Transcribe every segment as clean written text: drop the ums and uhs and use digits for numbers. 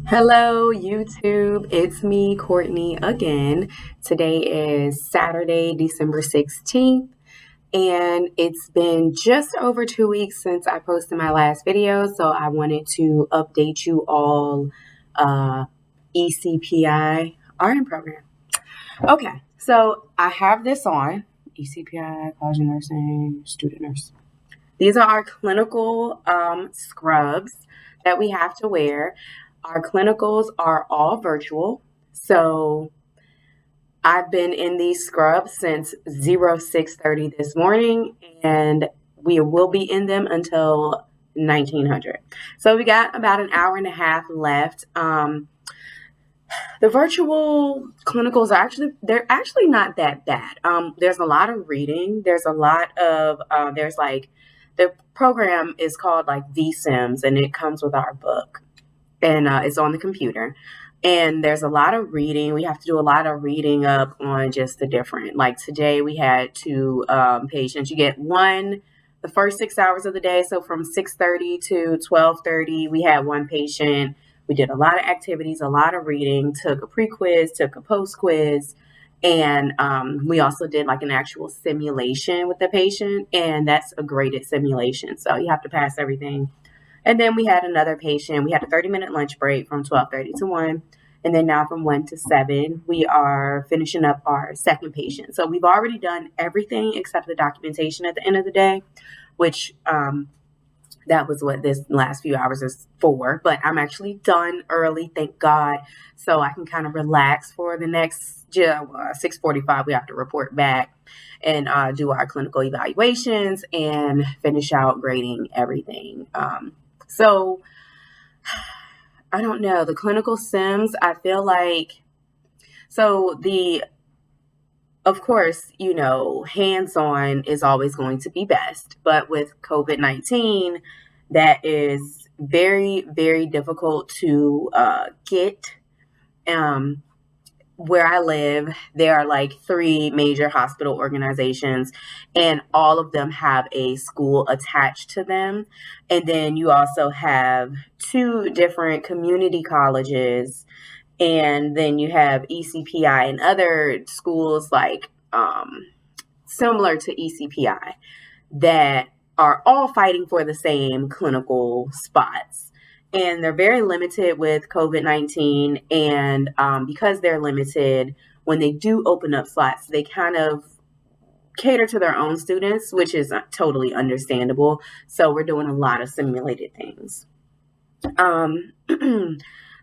Hello, YouTube. It's me, Courtney, again. Today is Saturday, December 16th, and it's been just over 2 weeks since I posted my last video, so I wanted to update you all ECPI RN program. Okay, so I have this on ECPI, college nursing, student nurse. These are our clinical scrubs that we have to wear. Our clinicals are all virtual. So I've been in these scrubs since 06:30 this morning, and we will be in them until 1900. So we got about an hour and a half left. The virtual clinicals are they're actually not that bad. There's a lot of reading. There's a lot of the program is called like VSIMS, and it comes with our book, and it's on the computer. And there's a lot of reading. We have to do a lot of reading up on just the different. Like today, we had two patients. You get the first 6 hours of the day. So from 6:30 to 12:30, we had one patient. We did a lot of activities, a lot of reading, took a pre-quiz, took a post-quiz, and we also did like an actual simulation with the patient, and that's a graded simulation. So you have to pass everything. And then we had another patient. We had a 30-minute lunch break from 12:30 to 1. And then now from 1 to 7, we are finishing up our second patient. So we've already done everything except the documentation at the end of the day, which that was what this last few hours is for. But I'm actually done early, thank God. So I can kind of relax for the next 6:45. We have to report back and do our clinical evaluations and finish out grading everything. So I don't know, the clinical sims, I feel like, of course, hands-on is always going to be best, but with COVID-19, that is very, very difficult to get. Where I live, there are like 3 major hospital organizations, and all of them have a school attached to them. And then you also have 2 different community colleges, and then you have ECPI and other schools like similar to ECPI that are all fighting for the same clinical spots. And they're very limited with COVID-19. And because they're limited, when they do open up slots, they kind of cater to their own students, which is totally understandable. So we're doing a lot of simulated things.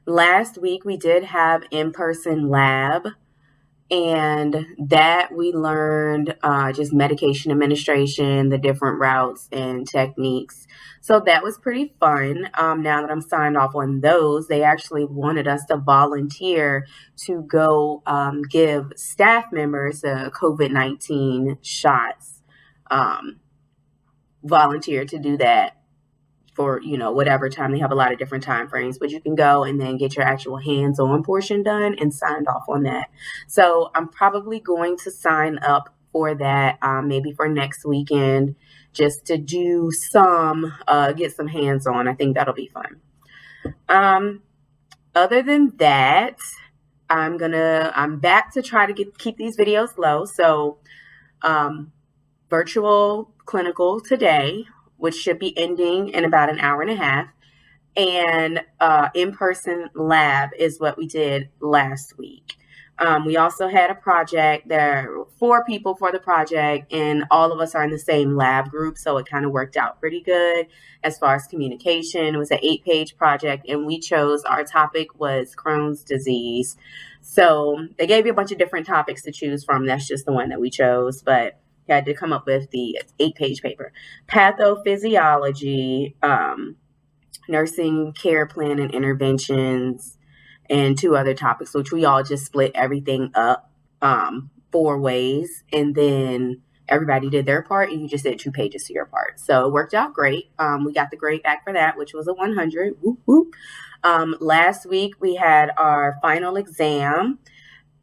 Last week, we did have InPerson Lab. And that we learned just medication administration, the different routes and techniques. So that was pretty fun. Now that I'm signed off on those, they actually wanted us to volunteer to go give staff members the COVID-19 shots. Volunteer to do that for, whatever time. They have a lot of different time frames, but you can go and then get your actual hands-on portion done and signed off on that. So I'm probably going to sign up for that maybe for next weekend, just to do get some hands-on. I think that'll be fun. Other than that, I'm back to try to keep these videos low. So virtual clinical today, which should be ending in about an hour and a half. And InPerson Lab is what we did last week. We also had a project. There were 4 people for the project, and all of us are in the same lab group, so it kind of worked out pretty good as far as communication. It was an 8-page project, and our topic was Crohn's disease. So they gave you a bunch of different topics to choose from. That's just the one that we chose, but had to come up with the 8-page paper. Pathophysiology, nursing care plan and interventions, and 2 other topics, which we all just split everything up 4 ways, and then everybody did their part, and you just did 2 pages to your part. So it worked out great. We got the grade back for that, which was a 100. Whoop, whoop. Last week, we had our final exam.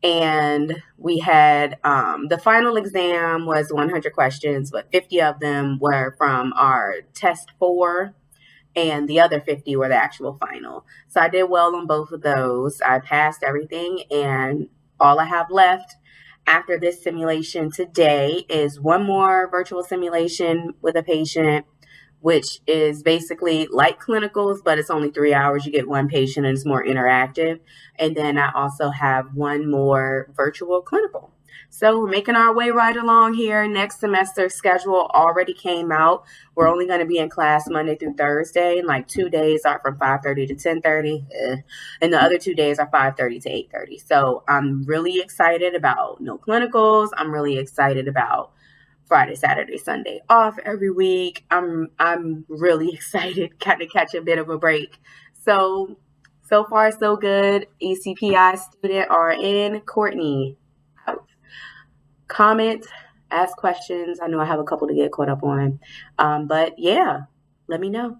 And we had the final exam was 100 questions, but 50 of them were from our test 4 and the other 50 were the actual final. So I did well on both of those. I passed everything, and all I have left after this simulation today is one more virtual simulation with a patient, which is basically like clinicals, but it's only 3 hours. You get one patient and it's more interactive. And then I also have one more virtual clinical. So we're making our way right along here. Next semester schedule already came out. We're only going to be in class Monday through Thursday, and like 2 days are from 5:30 to 10:30, and the other 2 days are 5:30 to 8:30. So I'm really excited about no clinicals. I'm really excited about Friday, Saturday, Sunday off every week. I'm really excited, kind of catch a bit of a break. So far so good. ECPI student RN Courtney out. Comment, ask questions. I know I have a couple to get caught up on, but yeah, let me know.